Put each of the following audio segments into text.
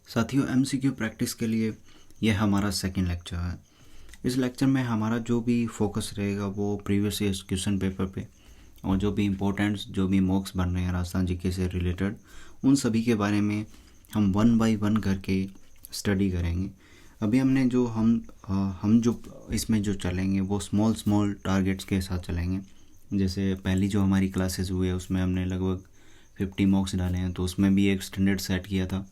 साथियों, MCQ practice के लिए यह हमारा सेकंड लेक्चर है। इस लेक्चर में हमारा जो भी फोकस रहेगा वो प्रीवियस ईयर क्वेश्चन पेपर पे और जो भी इम्पोर्टेंट्स जो भी मॉक्स बन रहे हैं राजस्थान जीके से रिलेटेड उन सभी के बारे में हम 1 बाय 1 करके स्टडी करेंगे। अभी हमने जो हम जो इसमें जो चलेंगे वो स्मॉल टारगेट्स के साथ चलेंगे। जैसे पहली जो हमारी क्लासेस हुई है उसमें हमने लगभग 50 मॉक्स डाले हैं, तो उसमें भी एक स्टैंडर्ड सेट किया था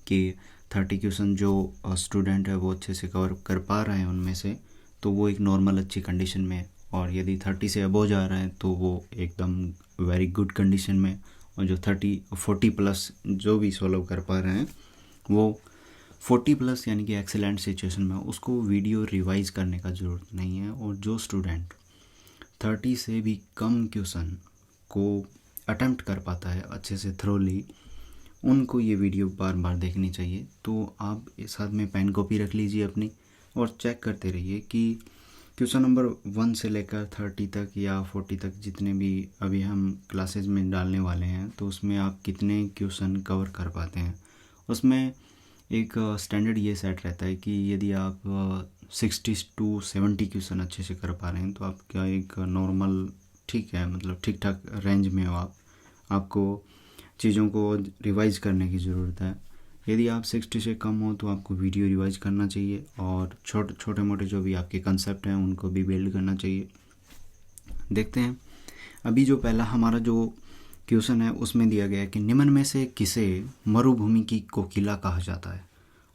कि 30 क्वेश्चन जो स्टूडेंट है वो अच्छे से कवर कर पा रहे हैं उनमें से, तो वो एक नॉर्मल अच्छी कंडीशन में, और यदि 30 से अबव जा रहा है तो वो एकदम वेरी गुड कंडीशन में, और जो 40 प्लस जो भी सॉल्व कर पा रहे हैं वो 40 प्लस यानी कि एक्सेलेंट सिचुएशन में, उसको वीडियो रिवाइज करने का ज़रूरत नहीं है। और जो स्टूडेंट 30 से भी कम क्वेश्चन को अटेम्प्ट कर पाता है अच्छे से थ्रोली, उनको ये वीडियो बार बार देखनी चाहिए। तो आप इस साथ में पेन कॉपी रख लीजिए अपनी और चेक करते रहिए कि क्वेश्चन नंबर 1 से लेकर 30 तक या 40 तक जितने भी अभी हम क्लासेस में डालने वाले हैं, तो उसमें आप कितने क्वेश्चन कवर कर पाते हैं। उसमें एक स्टैंडर्ड ये सेट रहता है कि यदि आप 60 to 70 क्वेश्चन अच्छे से कर पा रहे हैं तो आपका एक नॉर्मल ठीक है, मतलब ठीक ठाक रेंज में हो आपको चीज़ों को रिवाइज करने की ज़रूरत है। यदि आप 60 से कम हो तो आपको वीडियो रिवाइज करना चाहिए और छोटे मोटे जो भी आपके कंसेप्ट हैं उनको भी बिल्ड करना चाहिए। देखते हैं अभी जो पहला हमारा जो क्वेश्चन है उसमें दिया गया है कि निम्न में से किसे मरुभूमि की कोकिला कहा जाता है।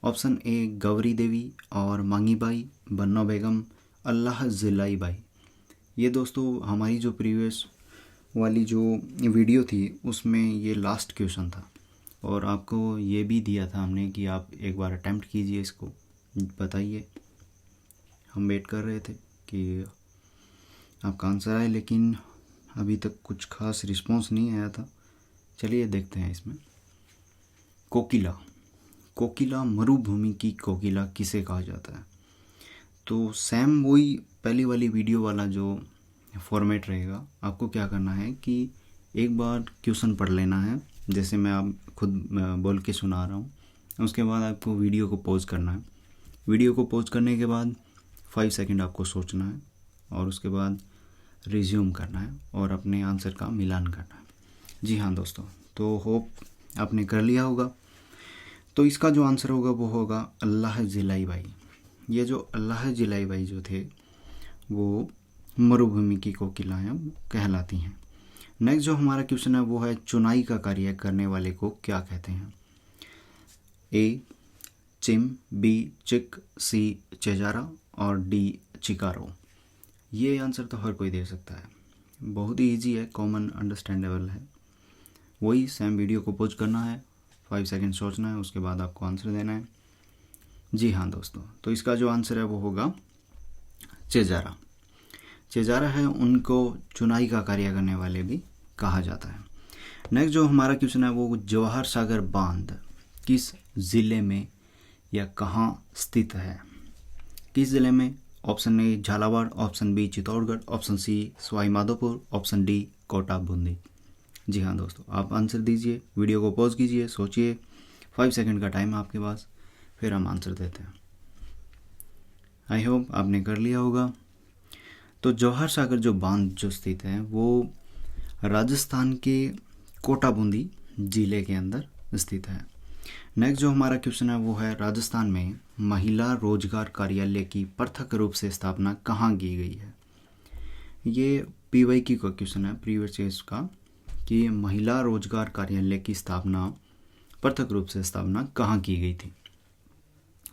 ऑप्शन ए गौरी देवी और मांगीबाई, बन्नो बेगम, अल्लाह जिलाई बाई। ये दोस्तों हमारी जो प्रीवियस वाली जो वीडियो थी उसमें ये लास्ट क्वेश्चन था, और आपको ये भी दिया था हमने कि आप एक बार अटेम्प्ट कीजिए, इसको बताइए। हम वेट कर रहे थे कि आपका आंसर आए, लेकिन अभी तक कुछ खास रिस्पांस नहीं आया था। चलिए देखते हैं इसमें। कोकिला मरुभूमि की कोकिला किसे कहा जाता है। तो सेम वही पहली वाली वीडियो वाला जो फॉर्मेट रहेगा। आपको क्या करना है कि एक बार क्वेश्चन पढ़ लेना है, जैसे मैं आप खुद बोल के सुना रहा हूँ। उसके बाद आपको वीडियो को पॉज करना है। वीडियो को पॉज करने के बाद 5 सेकंड आपको सोचना है और उसके बाद रिज्यूम करना है और अपने आंसर का मिलान करना है। जी हाँ दोस्तों, तो होप आपने कर लिया होगा। तो इसका जो आंसर होगा वो होगा अल्लाह जिलाई बाई। ये जो अल्लाह जिलाई बाई जो थे वो मरुभूमि की कोकिला हैं कहलाती हैं। नेक्स्ट जो हमारा क्वेश्चन है वो है चुनाई का कार्य करने वाले को क्या कहते हैं। ए चिम, बी चिक, सी चेजारा और डी चिकारो। ये आंसर तो हर कोई दे सकता है, बहुत ही ईजी है, कॉमन अंडरस्टैंडेबल है। वही सेम वीडियो को पॉज करना है, 5 सेकंड सोचना है, उसके बाद आपको आंसर देना है। जी हाँ दोस्तों, तो इसका जो आंसर है वो होगा चेजारा है, उनको चुनाई का कार्य करने वाले भी कहा जाता है। नेक्स्ट जो हमारा क्वेश्चन है वो जवाहर सागर बांध किस ज़िले में या कहाँ स्थित है। किस ज़िले में। Option a Jhalawar, option b Chittorgarh, option c Sawai Madhopur, option d Kota Bundi. जी हाँ दोस्तों, आप आंसर दीजिए, वीडियो को पॉज कीजिए, सोचिए, 5 सेकंड का टाइम है आपके पास, फिर हम आंसर देते हैं। आई होप आपने कर लिया होगा। तो जवाहर सागर जो बांध जो स्थित है वो राजस्थान के कोटा बूंदी जिले के अंदर स्थित है। नेक्स्ट जो हमारा क्वेश्चन है वो है राजस्थान में महिला रोजगार कार्यालय की पृथक रूप से स्थापना कहाँ की गई है। ये पीवाईक्यू का क्वेश्चन है प्रीवियस ईयर का कि महिला रोजगार कार्यालय की स्थापना पृथक रूप से स्थापना कहाँ की गई थी।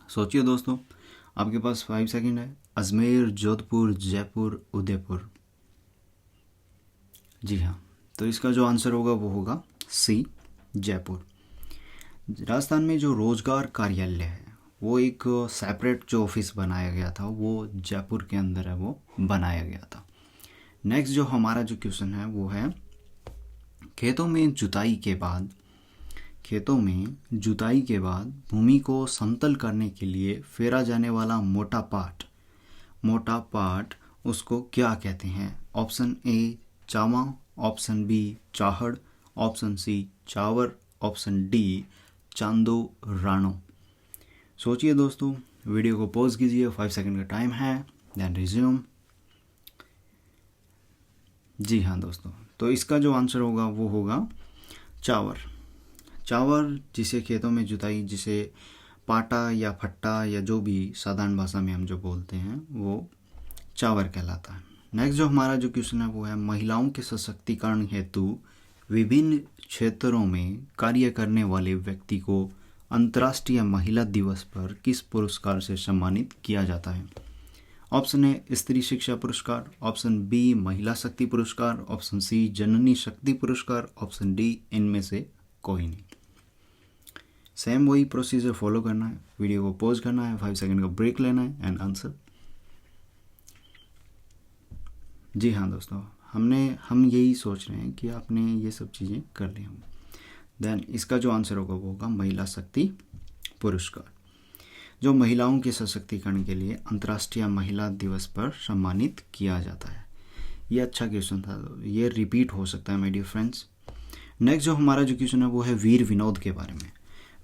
सोचिए दोस्तों, आपके पास 5 सेकंड है। अजमेर, जोधपुर, जयपुर, उदयपुर। जी हाँ, तो इसका जो आंसर होगा वो होगा सी जयपुर। राजस्थान में जो रोजगार कार्यालय है वो एक सेपरेट जो ऑफिस बनाया गया था वो जयपुर के अंदर है, वो बनाया गया था। नेक्स्ट जो हमारा जो क्वेश्चन है वो है खेतों में जुताई के बाद भूमि को समतल करने के लिए फेरा जाने वाला मोटा पाट उसको क्या कहते हैं। ऑप्शन ए चामा, ऑप्शन बी चाहड़, ऑप्शन सी चावर, ऑप्शन डी चांदो राणो। सोचिए दोस्तों, वीडियो को पॉज कीजिए, 5 सेकंड का टाइम है, देन रिज्यूम। जी हाँ दोस्तों, तो इसका जो आंसर होगा वो होगा चावर। चावर जिसे खेतों में जुताई, जिसे पाटा या फट्टा या जो भी साधारण भाषा में हम जो बोलते हैं वो चावर कहलाता है। नेक्स्ट जो हमारा जो क्वेश्चन है वो है, महिलाओं के सशक्तिकरण हेतु विभिन्न क्षेत्रों में कार्य करने वाले व्यक्ति को अंतर्राष्ट्रीय महिला दिवस पर किस पुरस्कार से सम्मानित किया जाता है? ऑप्शन ए स्त्री शिक्षा पुरस्कार, ऑप्शन बी महिला शक्ति पुरस्कार, ऑप्शन सी जननी शक्ति पुरस्कार, ऑप्शन डी इनमें से कोई नहीं। सेम वही प्रोसीजर फॉलो करना है, वीडियो को पॉज करना है, 5 सेकंड का ब्रेक लेना है एंड आंसर। जी हाँ दोस्तों, हम यही सोच रहे हैं कि आपने ये सब चीज़ें कर ली होंगी। देन इसका जो आंसर होगा वो होगा महिला शक्ति पुरस्कार, जो महिलाओं के सशक्तिकरण के लिए अंतर्राष्ट्रीय महिला दिवस पर सम्मानित किया जाता है। ये अच्छा क्वेश्चन था, ये रिपीट हो सकता है माय डियर फ्रेंड्स। नेक्स्ट जो हमारा जो क्वेश्चन है वो है वीर विनोद के बारे में।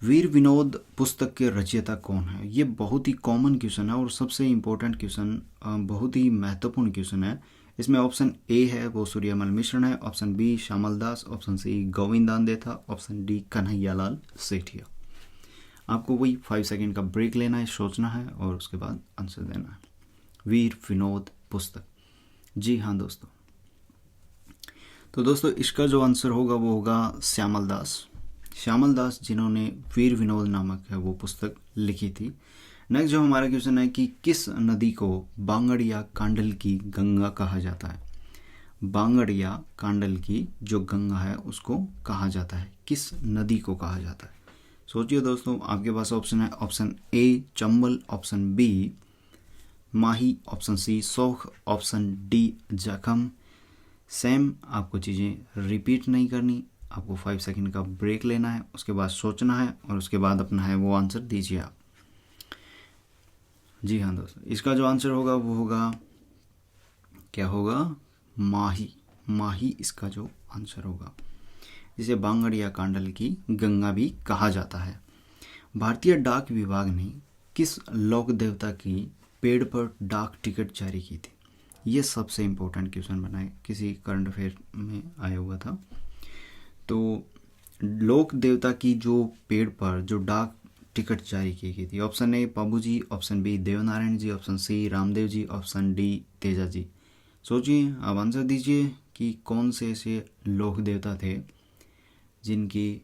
वीर विनोद पुस्तक के रचयिता कौन है? ये बहुत ही कॉमन क्वेश्चन है और सबसे इम्पोर्टेंट क्वेश्चन, बहुत ही महत्वपूर्ण क्वेश्चन है। इसमें ऑप्शन ए है वो सूर्यमल मिश्र है, ऑप्शन बी श्यामल दास, ऑप्शन सी गोविंदानंद था, ऑप्शन डी कन्हैयालाल सेठिया। आपको वही 5 सेकंड का ब्रेक लेना है, सोचना है और उसके बाद आंसर देना है। वीर विनोद पुस्तक। जी हाँ दोस्तों, तो दोस्तों इसका जो आंसर होगा वो होगा श्यामल दास। श्यामल दास जिन्होंने वीर विनोद नामक है वो पुस्तक लिखी थी। नेक्स्ट जो हमारा क्वेश्चन है कि किस नदी को बांगड़ या कांडल की गंगा कहा जाता है? बांगड़ या कांडल की जो गंगा है उसको कहा जाता है, किस नदी को कहा जाता है? सोचिए दोस्तों, आपके पास ऑप्शन है, option A Chambal, option B Mahi, option C सोख, ऑप्शन डी जखम। सेम आपको चीज़ें रिपीट नहीं करनी, आपको 5 सेकंड का ब्रेक लेना है, उसके बाद सोचना है और उसके बाद अपना है वो आंसर दीजिए आप। जी हाँ दोस्तों, इसका जो आंसर होगा वो होगा, क्या होगा? माही। माही इसका जो आंसर होगा, जिसे बांगड़ या कांडल की गंगा भी कहा जाता है। भारतीय डाक विभाग ने किस लोक देवता की पेड़ पर डाक टिकट जारी की थी? ये सबसे इम्पोर्टेंट क्वेश्चन बना है, किसी करंट अफेयर में आया हुआ था। तो लोक देवता की जो पेड़ पर जो डाक टिकट जारी की गई थी, option a Babu ji, option b Devnarayan ji, option c Ramdev ji, option d Teja ji. सोचिए, आप आंसर दीजिए कि कौन से ऐसे लोक देवता थे जिनकी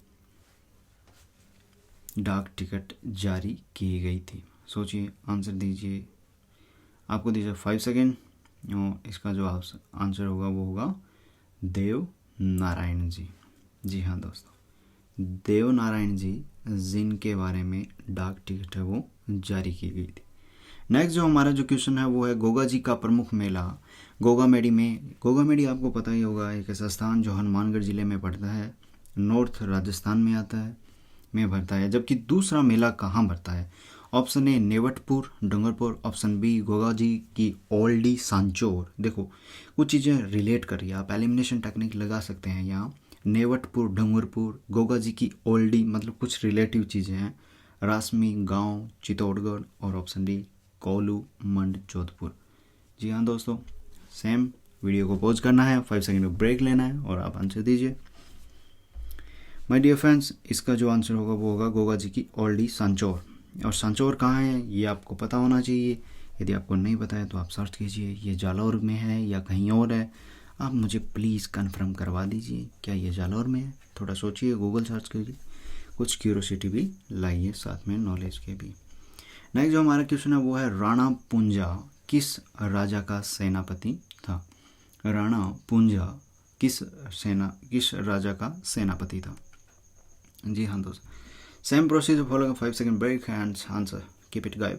डाक टिकट जारी की गई थी। सोचिए, आंसर दीजिए, आपको दीजिए 5 सेकेंड। इसका जो आंसर होगा वो होगा देव नारायण जी। जी हाँ दोस्तों, देव नारायण जी जिनके बारे में डाक टिकट है वो जारी की गई थी। नेक्स्ट जो हमारा जो क्वेश्चन है वो है, गोगा जी का प्रमुख मेला गोगामेडी में। गोगामेडी आपको पता ही होगा, एक ऐसा स्थान जो हनुमानगढ़ जिले में पड़ता है, नॉर्थ राजस्थान में आता है, में भरता है। जबकि दूसरा मेला कहाँ भरता है? ऑप्शन ए नेवटपुर डूंगरपुर, ऑप्शन बी गोगा जी की ओल्डी सांचौर। देखो, कुछ चीज़ें रिलेट करिए, आप एलिमिनेशन टेक्निक लगा सकते हैं यहाँ। नेवटपुर डूंगरपुर, गोगा जी की ओल्डी, मतलब कुछ रिलेटिव चीज़ें हैं। रासमी गांव चित्तौड़गढ़, और ऑप्शन डी कोलू मंड जोधपुर। जी हाँ दोस्तों, सेम वीडियो को पॉज करना है, 5 सेकंड का ब्रेक लेना है और आप आंसर दीजिए। माय डियर फ्रेंड्स, इसका जो आंसर होगा वो होगा गोगा जी की ओल्डी सांचौर। और सांचौर कहाँ है ये आपको पता होना चाहिए। यदि आपको नहीं पता है तो आप सर्च कीजिए, ये जालौर में है या कहीं और है। आप मुझे प्लीज़ कंफर्म करवा दीजिए, क्या ये जालौर में है? थोड़ा सोचिए, गूगल सर्च कीजिए, कुछ क्यूरोसिटी भी लाइए साथ में, नॉलेज के भी। नेक्स्ट जो हमारा क्वेश्चन है वो है, राणा पुंजा किस राजा का सेनापति था? राणा पुंजा किस राजा का सेनापति था? जी हाँ दोस्तों, same procedure follow, 5 second break and answer, keep it guide.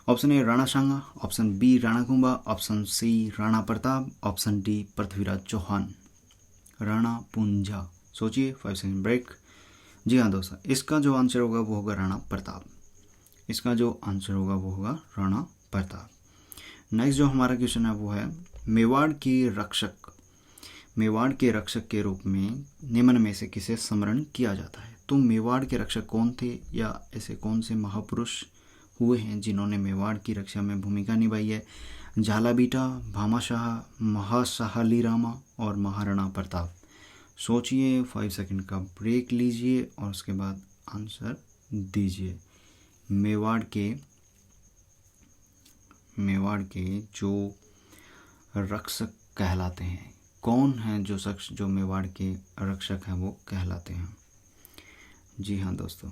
Option A Rana Sanga, option B Rana Kumbha, option C Rana Pratap, option D Prithviraj Chauhan. Rana Punja, सोचिए, 5 सेकंड ब्रेक। जी हाँ दोस्तों, इसका जो आंसर होगा वो होगा राणा प्रताप। इसका जो आंसर होगा वो होगा राणा प्रताप। नेक्स्ट जो हमारा क्वेश्चन है वो है, मेवाड़ के रक्षक के रूप में निम्न में से किसे स्मरण किया जाता है? तो मेवाड़ के रक्षक कौन थे या ऐसे कौन से महापुरुष हुए हैं जिन्होंने मेवाड़ की रक्षा में भूमिका निभाई है? झाला बीटा, भामाशाह, महासाहलीरामा और महाराणा प्रताप। सोचिए, 5 सेकंड का ब्रेक लीजिए और उसके बाद आंसर दीजिए। मेवाड़ के जो रक्षक कहलाते हैं, कौन है जो शख्स जो मेवाड़ के रक्षक हैं वो कहलाते हैं? जी हाँ दोस्तों,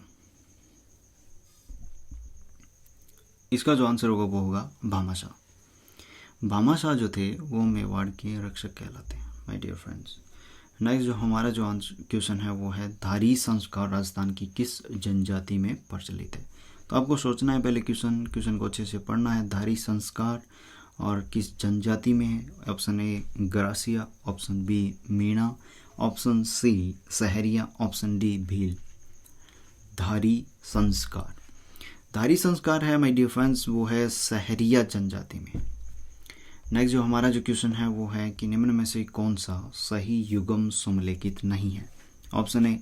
इसका जो आंसर होगा वो होगा भामाशाह। भामाशाह जो थे वो मेवाड़ के रक्षक कहलाते हैं माय डियर फ्रेंड्स। नेक्स्ट जो हमारा जो क्वेश्चन है वो है, धारी संस्कार राजस्थान की किस जनजाति में प्रचलित है? तो आपको सोचना है पहले, क्वेश्चन को अच्छे से पढ़ना है। धारी संस्कार और किस जनजाति में है? Option A Garasia, option B Meena, option C Sahariya, option D Bhil. धारी संस्कार है माय डियर फ्रेंड्स, वो है सहरिया जनजाति में। नेक्स्ट जो हमारा जो क्वेश्चन है वो है कि निम्न में से कौन सा सही युग्म सुमेलित नहीं है? ऑप्शन ए,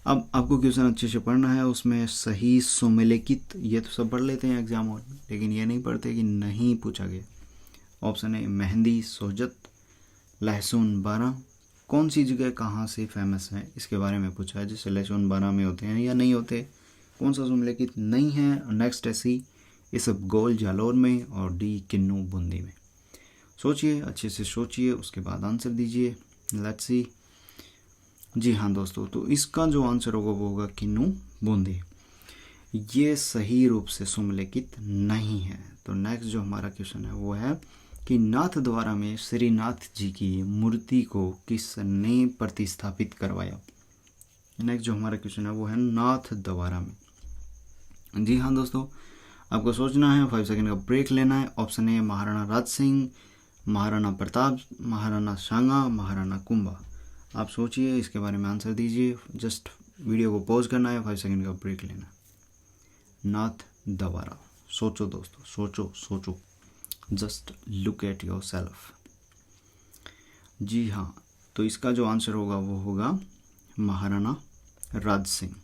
अब आपको क्वेश्चन अच्छे से पढ़ना है, उसमें सही सुमेलित ये तो सब पढ़ लेते हैं एग्जाम हॉल, लेकिन ये नहीं पढ़ते कि नहीं पूछा गया। ऑप्शन ए मेहंदी सोजत, लहसुन 12। कौन सी जगह कहाँ से फेमस है इसके बारे में पूछा है, जैसे लहसुन 12 में होते हैं या नहीं होते, कौन सा सुमेलित नहीं है? नेक्स्ट है सी इसबगोल जालौर में और डी किन्नू बूंदी में। सोचिए, अच्छे से सोचिए, उसके बाद आंसर दीजिए। Let's see. जी हाँ दोस्तों, तो इसका जो आंसर होगा वो होगा किन्नू बूंदी। ये सही रूप से सुमेलित नहीं है। तो नेक्स्ट जो हमारा क्वेश्चन है वो है कि नाथद्वारा में श्रीनाथ जी की मूर्ति को किसने प्रतिस्थापित करवाया? नेक्स्ट जो हमारा क्वेश्चन है वो है नाथद्वारा में। जी हाँ दोस्तों, आपको सोचना है, 5 सेकंड का ब्रेक लेना है। ऑप्शन ए महाराणा राज सिंह, महाराणा प्रताप, महाराणा सांगा, महाराणा कुंभा। आप सोचिए, इसके बारे में आंसर दीजिए। जस्ट वीडियो को पॉज करना है, 5 सेकंड का ब्रेक लेना है। नाथद्वारा, सोचो दोस्तों, सोचो, just look at yourself. जी हाँ, तो इसका जो आंसर होगा वो होगा महाराणा राज सिंह।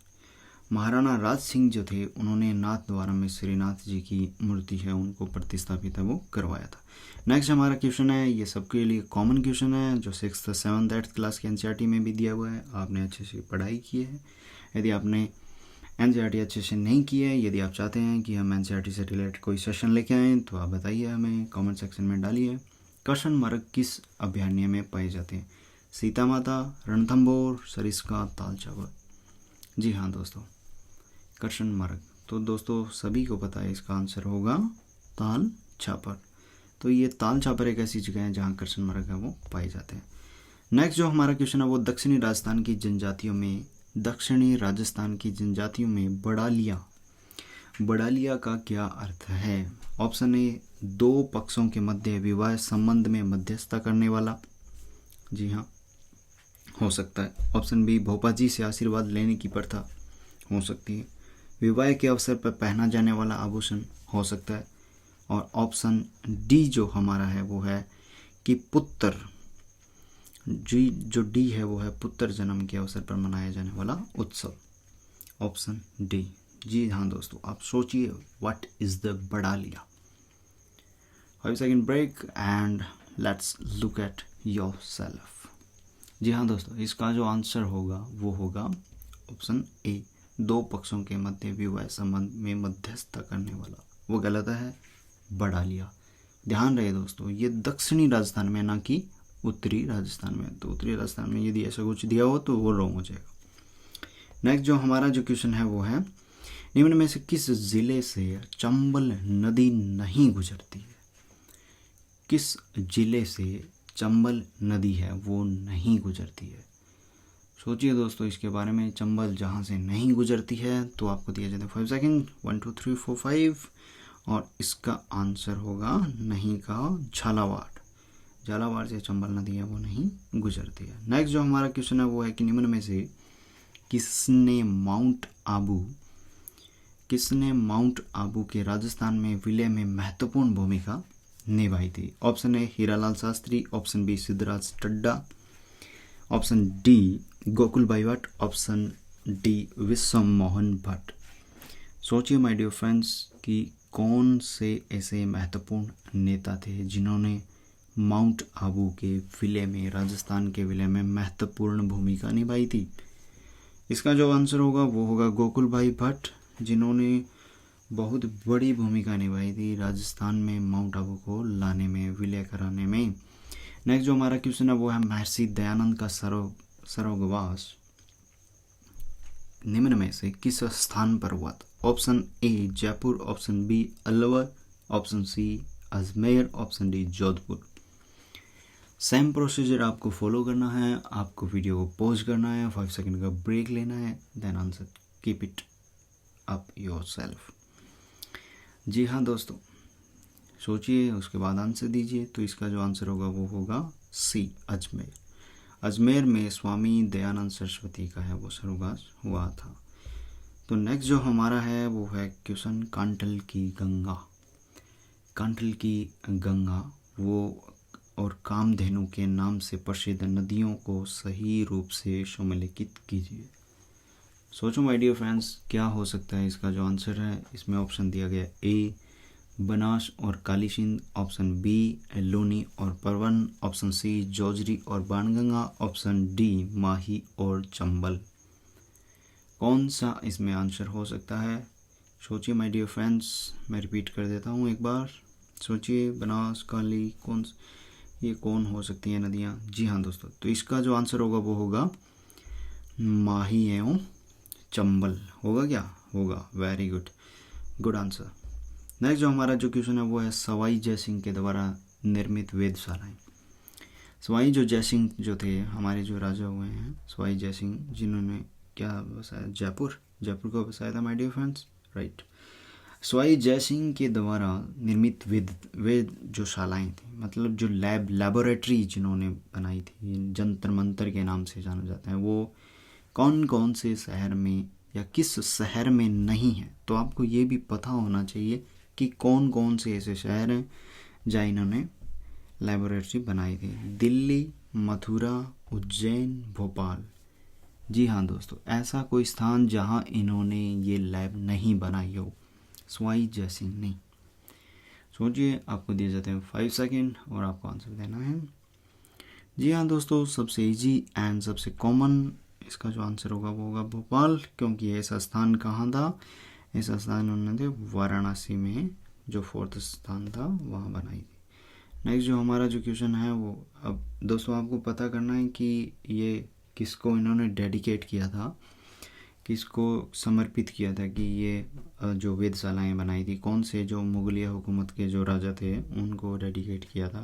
महाराणा राज सिंह जो थे उन्होंने नाथद्वारा में श्रीनाथ जी की मूर्ति है उनको प्रतिस्थापित है वो करवाया था। नेक्स्ट हमारा क्वेश्चन है, ये सबके लिए कॉमन क्वेश्चन है जो 6th, 7th, 8th क्लास के एनसीईआरटी में भी दिया हुआ है। आपने अच्छे से पढ़ाई की है। यदि आपने एनसीईआरटी अच्छे से नहीं की है, यदि आप चाहते हैं कि हम एनसीईआरटी से रिलेटेड कोई सेशन लेके आएँ तो आप बताइए, हमें कॉमेंट सेक्शन में डालिए। करशन मार्ग किस अभयारण्य में पाए जाते हैं? सीता माता, रणथंभौर, सरिस्का, ताल चापर। जी हाँ दोस्तों, करशन मार्ग। तो दोस्तों सभी को पता है इसका आंसर होगा ताल छापर। तो ये ताल छापर एक ऐसी जगह है जहाँ करशन मार्ग है वो पाए जाते हैं। नेक्स्ट जो हमारा क्वेश्चन है वो दक्षिणी राजस्थान की जनजातियों में बड़ालिया का क्या अर्थ है? ऑप्शन ए 2 पक्षों के मध्य विवाह संबंध में मध्यस्थता करने वाला। जी हाँ, हो सकता है। ऑप्शन बी भोपाजी से आशीर्वाद लेने की प्रथा, हो सकती है। विवाह के अवसर पर पहना जाने वाला आभूषण, हो सकता है। और ऑप्शन डी जो हमारा है वो है कि पुत्र, जी जो डी है वो है पुत्र जन्म के अवसर पर मनाया जाने वाला उत्सव। Option D. जी हाँ दोस्तों, आप सोचिए, व्हाट इज द बड़ालिया? 5 second break and let's look at yourself. जी हाँ दोस्तों, इसका जो आंसर होगा वो होगा ऑप्शन ए 2 पक्षों के मध्य विवाह संबंध में मध्यस्थता करने वाला। वो गलत है, बड़ालिया। ध्यान रहे दोस्तों, ये दक्षिणी राजस्थान में, ना कि उत्तरी राजस्थान में। तो उत्तरी राजस्थान में यदि ऐसा कुछ दिया हो तो वो रॉन्ग हो जाएगा। नेक्स्ट जो हमारा जो क्वेश्चन है वो है, निम्न में से किस जिले से चंबल नदी नहीं गुजरती है? किस जिले से चंबल नदी है वो नहीं गुजरती है? सोचिए दोस्तों इसके बारे में। चंबल जहाँ से नहीं गुजरती है तो आपको दिया जाता है 5 सेकंड, 1 2 3 4 5, और इसका आंसर होगा नहीं का झालावाड़ से चंबल नदी है वो नहीं गुजरती है। नेक्स्ट जो हमारा क्वेश्चन है वो है कि निम्न में से किसने माउंट आबू के राजस्थान में विलय में महत्वपूर्ण भूमिका निभाई थी? Option a Hiralal Shastri, option b Siddharaj Dhadda, option d Gokul Bhai Bhatt, option d Vishwa Mohan Bhatt. सोचिए माय डियर फ्रेंड्स कि कौन से ऐसे महत्वपूर्ण नेता थे जिन्होंने माउंट आबू के विलय में, राजस्थान के विलय में महत्वपूर्ण भूमिका निभाई थी। इसका जो आंसर होगा वो होगा गोकुल भाई भट्ट, जिन्होंने बहुत बड़ी भूमिका निभाई थी राजस्थान में माउंट आबू को लाने में, विलय कराने में। नेक्स्ट जो हमारा क्वेश्चन है वो है महर्षि दयानंद का सर्वगवास निम्न में से किस स्थान पर हुआ था? Option A Jaipur, option B Alwar, option C Ajmer, option D Jodhpur. Same procedure आपको फॉलो करना है, आपको वीडियो को पॉज करना है, 5 सेकंड का ब्रेक लेना है, then answer keep it up yourself. जी हाँ दोस्तों, सोचिए उसके बाद आंसर दीजिए। तो इसका जो आंसर होगा वो होगा सी अजमेर। अजमेर में स्वामी दयानंद सरस्वती का है वो सर्वगास हुआ था। तो नेक्स्ट जो हमारा है वो है क्वेश्चन कांटल की गंगा। कांटल की गंगा वो और कामधेनु के नाम से प्रसिद्ध नदियों को सही रूप से सम्मिलित कीजिए। सोचो माय डियर फ्रेंड्स, क्या हो सकता है इसका जो आंसर है? इसमें ऑप्शन दिया गया ए बनास और काली सिंध, ऑप्शन बी लूनी और परवन, ऑप्शन सी जोजरी और बाणगंगा, ऑप्शन डी माही और चंबल। कौन सा इसमें आंसर हो सकता है? सोचिए माय डियर फ्रेंड्स, मैं रिपीट कर देता हूँ एक बार। सोचिए बनास, काली, ये कौन हो सकती हैं नदियाँ? जी हाँ दोस्तों, तो इसका जो आंसर होगा वो होगा माही एवं चंबल। होगा क्या? होगा। Very good, good answer. Next जो हमारा जो क्वेश्चन है वो है सवाई जयसिंह के द्वारा निर्मित वेधशालाएं। सवाई जयसिंह जो थे, हमारे जो राजा हुए हैं सवाई जयसिंह, जिन्होंने क्या बसाया? जयपुर को बसाया था my dear friends, right. Sawai Jaisingh के द्वारा निर्मित वेद जो शालाएं थी, मतलब जो लैबोरेटरी जिन्होंने बनाई थी, जंतर मंतर के नाम से जाना जाता है, वो कौन कौन से शहर में या किस शहर में नहीं है? तो आपको ये भी पता होना चाहिए कि कौन कौन से ऐसे शहर हैं जहाँ इन्होंने लैबोरेटरी बनाई थी। दिल्ली, मथुरा, उज्जैन, भोपाल। जी हाँ दोस्तों, ऐसा कोई स्थान जहाँ इन्होंने ये लैब नहीं बनाई हो, सवाई जयसिंह नहीं। सोचिए, आपको दिए जाते हैं 5 सेकेंड और आपको आंसर देना है। जी हाँ दोस्तों, सबसे इजी एंड सबसे कॉमन इसका जो आंसर होगा वो होगा भोपाल, क्योंकि ऐसा स्थान कहाँ था? ऐसा स्थान उन्होंने वाराणसी में जो 4th स्थान था वहाँ बनाई थी। नेक्स्ट जो हमारा जो क्वेश्चन है वो, अब दोस्तों आपको पता करना है कि ये किसको इन्होंने डेडिकेट किया था, किसको समर्पित किया था कि ये जो वेधशालाएँ बनाई थी, कौन से जो मुगलिया हुकूमत के जो राजा थे उनको डेडिकेट किया था।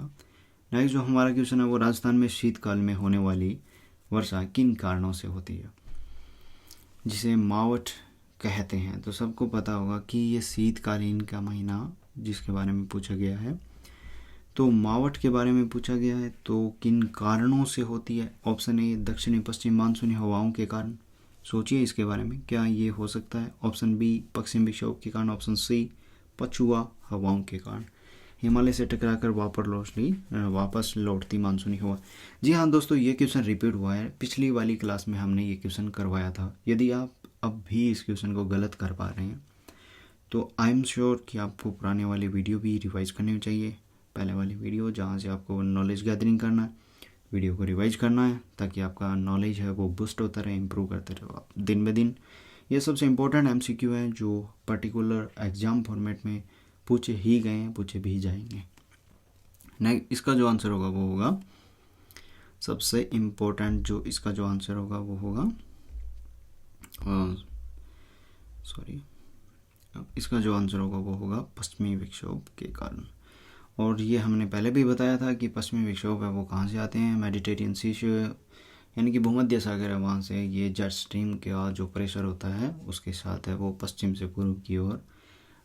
नेक्स्ट जो हमारा क्वेश्चन है वो राजस्थान में शीतकाल में होने वाली वर्षा किन कारणों से होती है, जिसे मावठ कहते हैं। तो सबको पता होगा कि ये शीतकालीन का महीना जिसके बारे में पूछा गया है, तो मावठ के बारे में पूछा गया है। तो किन कारणों से होती है? ऑप्शन ए दक्षिणी पश्चिम मानसूनी हवाओं के कारण। सोचिए इसके बारे में, क्या ये हो सकता है? ऑप्शन बी पश्चिम विक्षोभ के कारण, ऑप्शन सी पछुआ हवाओं के कारण, हिमालय से टकराकर वापस लौटती मानसूनी हवा। जी हाँ दोस्तों, ये क्वेश्चन रिपीट हुआ है, पिछली वाली क्लास में हमने ये क्वेश्चन करवाया था। यदि आप अब भी इस क्वेश्चन को गलत कर पा रहे हैं तो आई एम श्योर कि आपको पुराने वाली वीडियो भी रिवाइज करनी चाहिए। पहले वाली वीडियो जहाँ से आपको नॉलेज गैदरिंग करना है, वीडियो को रिवाइज करना है ताकि आपका नॉलेज है वो बूस्ट होता रहे, इम्प्रूव करते रहो आप दिन ब दिन। ये सबसे इम्पोर्टेंट MCQ है जो पर्टिकुलर एग्जाम फॉर्मेट में पूछे ही गए हैं, पूछे भी जाएंगे। नेक्स्ट इसका जो आंसर होगा वो होगा, सबसे इम्पोर्टेंट जो इसका जो आंसर होगा वो होगा इसका जो आंसर होगा वो होगा पश्चिमी विक्षोभ के कारण। और ये हमने पहले भी बताया था कि पश्चिमी विक्षोभ है वो कहाँ से आते हैं? मेडिटेरियन सी से, यानी कि भूमध्य सागर है, वहाँ से ये जेट स्ट्रीम का जो प्रेशर होता है उसके साथ है वो पश्चिम से पूर्व की ओर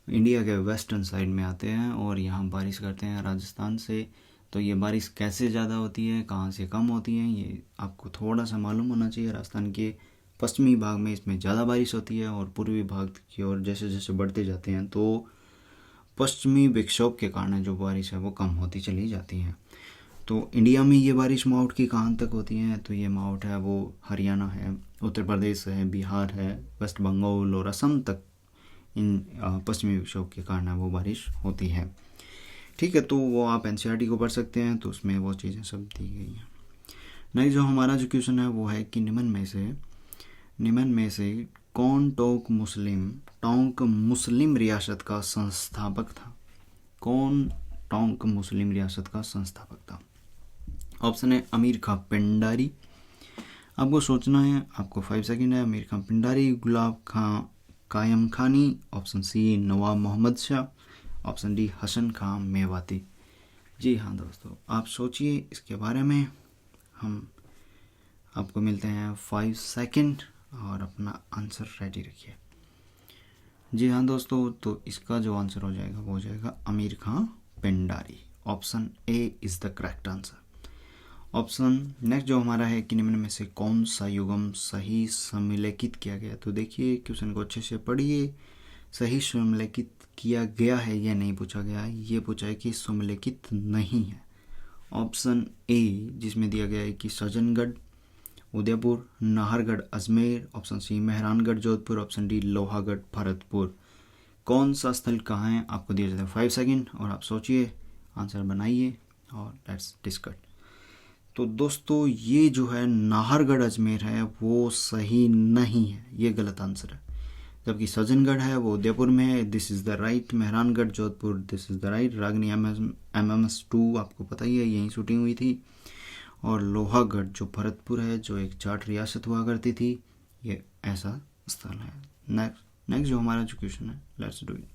इंडिया के वेस्टर्न साइड में आते हैं और यहाँ बारिश करते हैं राजस्थान से। तो ये बारिश कैसे ज़्यादा होती है, कहाँ से कम होती है, ये आपको थोड़ा सा मालूम होना चाहिए। राजस्थान के पश्चिमी भाग में इसमें ज़्यादा बारिश होती है और पूर्वी भाग की ओर जैसे जैसे बढ़ते जाते हैं तो पश्चिमी विक्षोभ के कारण जो बारिश है वो कम होती चली जाती है। तो इंडिया में ये बारिश माउंट की कहाँ तक होती है, तो ये माउंट है वो हरियाणा है, उत्तर प्रदेश है, बिहार है, वेस्ट बंगाल और असम तक इन पश्चिमी विक्षोभ के कारण वो बारिश होती है। ठीक है, तो वो आप एनसीईआरटी को पढ़ सकते हैं, तो उसमें वो चीज़ें सब दी गई हैं। नेक्स्ट जो हमारा जो क्वेश्चन है वो है कि निम्न में से कौन टोंक मुस्लिम रियासत का संस्थापक था? कौन टोंक मुस्लिम रियासत का संस्थापक था? ऑप्शन है अमीर खां पिंडारी, आपको सोचना है, आपको 5 सेकंड है। अमीर खां पिंडारी, गुलाब खां कायम खानी, ऑप्शन सी नवाब मोहम्मद शाह, ऑप्शन डी हसन खां मेवाती। जी हाँ दोस्तों, आप सोचिए इसके बारे में। हम आपको मिलते हैं 5 सेकंड और अपना आंसर रेडी रखिए। जी हाँ दोस्तों, तो इसका जो आंसर हो जाएगा वो हो जाएगा Amir Khan Pindari. Option A is the correct answer. Option next जो हमारा है कि निम्न में से कौन सा युगम सही समलेखित किया गया? तो देखिए क्वेश्चन को अच्छे से पढ़िए। सही समलेखित किया गया है यह नहीं पूछा गया है, ये पूछा है कि समलेखित नहीं है। ऑप्शन ए जिसमें दिया गया है कि Sajjangarh Udaipur, Nahargarh Ajmer, option C Mehrangarh Jodhpur, option D Lohagarh Bharatpur. कौन सा स्थल कहाँ है आपको दिया जाता है 5 सेकंड और आप सोचिए, आंसर बनाइए और लेट्स डिस्कस। तो दोस्तों ये जो है नाहरगढ़ अजमेर है वो सही नहीं है, ये गलत आंसर है। जबकि सज्जनगढ़ है वो उदयपुर में है, this is the right. Mehrangarh Jodhpur, this is the right. Ragini MMS2 आपको पता ही है, यहीं शूटिंग हुई थी। और लोहागढ़ जो भरतपुर है, जो एक जाट रियासत हुआ करती थी, ये ऐसा स्थल है। नेक्स्ट जो हमारा जो क्वेश्चन है, लेट्स डू इट।